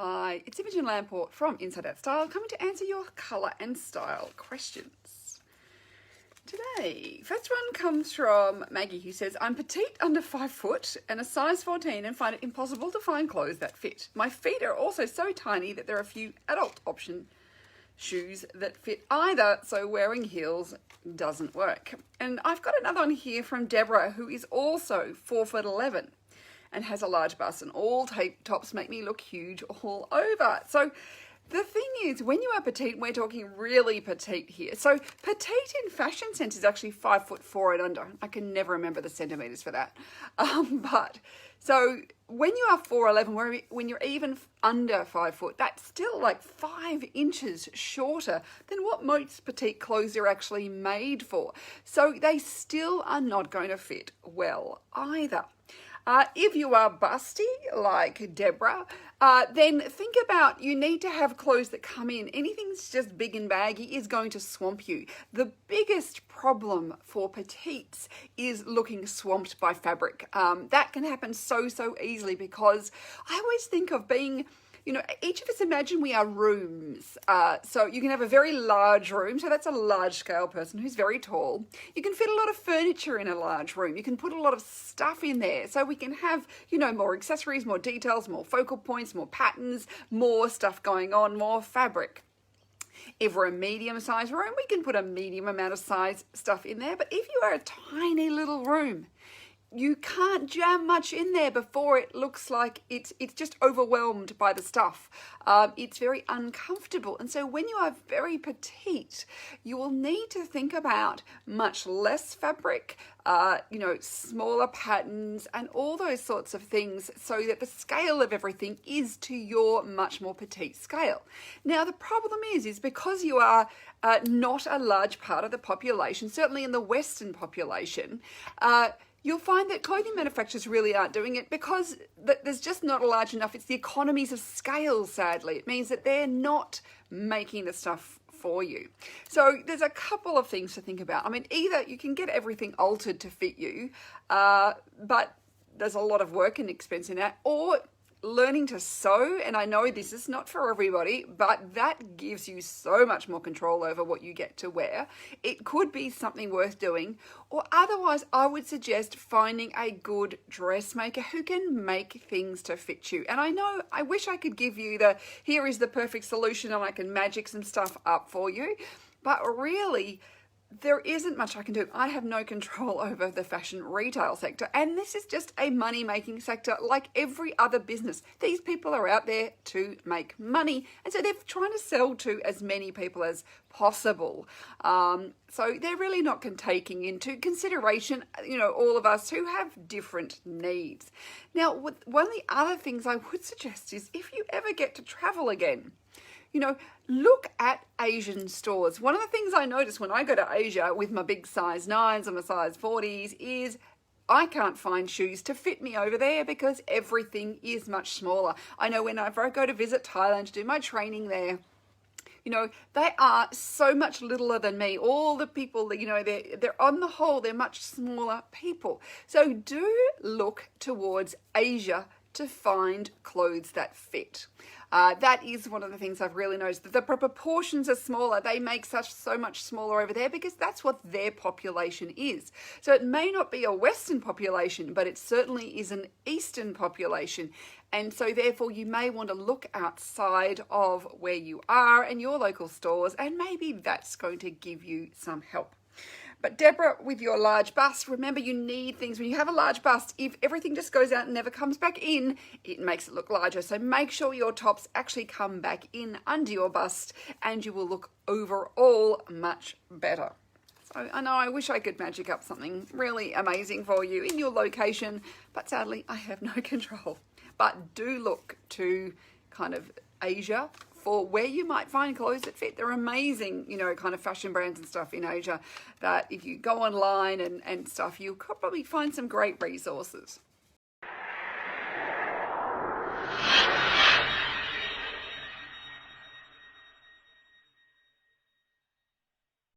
Hi, it's Imogen Lamport from Inside Out Style coming to answer your colour and style questions. Today, first one comes from Maggie, who says, I'm petite under 5 foot and a size 14 and find it impossible to find clothes that fit. My feet are also so tiny that there are a few adult option shoes that fit either, so wearing heels doesn't work. And I've got another one here from Deborah, who is also 4'11" and has a large bust, and all tape tops make me look huge all over. So the thing is, when you are petite, we're talking really petite here. So petite in fashion sense is actually 5'4" and under. I can never remember the centimeters for that. But so when you are 4'11", when you're even under 5 foot, that's still like 5 inches shorter than what most petite clothes are actually made for. So they still are not going to fit well either. If you are busty like Deborah, then think about, you need to have clothes that come in. Anything that's just big and baggy is going to swamp you. The biggest problem for petites is looking swamped by fabric. That can happen so easily, because I always think of being, each of us, imagine we are rooms. So you can have a very large room. So that's a large scale person who's very tall. You can fit a lot of furniture in a large room. You can put a lot of stuff in there. So we can have, more accessories, more details, more focal points, more patterns, more stuff going on, more fabric. If we're a medium sized room, we can put a medium amount of size stuff in there. But if you are a tiny little room, you can't jam much in there before it looks like it's just overwhelmed by the stuff. It's very uncomfortable. And so when you are very petite, you will need to think about much less fabric, smaller patterns and all those sorts of things, so that the scale of everything is to your much more petite scale. Now, the problem is because you are not a large part of the population, certainly in the Western population, you'll find that clothing manufacturers really aren't doing it because there's just not a large enough. It's the economies of scale, sadly. It means that they're not making the stuff for you. So there's a couple of things to think about. I mean, either you can get everything altered to fit you, but there's a lot of work and expense in that, or learning to sew. And I know this is not for everybody, but that gives you so much more control over what you get to wear. It could be something worth doing. Or otherwise, I would suggest finding a good dressmaker who can make things to fit you. And I wish I could give you here is the perfect solution and I can magic some stuff up for you. But really, there isn't much I can do. I have no control over the fashion retail sector, and this is just a money-making sector like every other business. These people are out there to make money, and so they're trying to sell to as many people as possible. So they're really not taking into consideration, all of us who have different needs. Now, one of the other things I would suggest is, if you ever get to travel again, look at Asian stores. One of the things I notice when I go to Asia with my big size 9s and my size 40s is I can't find shoes to fit me over there because everything is much smaller. I know whenever I go to visit Thailand to do my training there, they are so much littler than me. All the people, they're on the whole, they're much smaller people. So do look towards Asia to find clothes that fit. That is one of the things I've really noticed, that the proportions are smaller. They make so much smaller over there because that's what their population is. So it may not be a Western population, but it certainly is an Eastern population. And so therefore you may want to look outside of where you are and your local stores, and maybe that's going to give you some help. But Deborah, with your large bust, remember, you need things. When you have a large bust, if everything just goes out and never comes back in, it makes it look larger. So make sure your tops actually come back in under your bust, and you will look overall much better. So I know I wish I could magic up something really amazing for you in your location, but sadly I have no control. But do look to kind of Asia for where you might find clothes that fit. They're amazing, kind of fashion brands and stuff in Asia that if you go online and stuff, you'll probably find some great resources.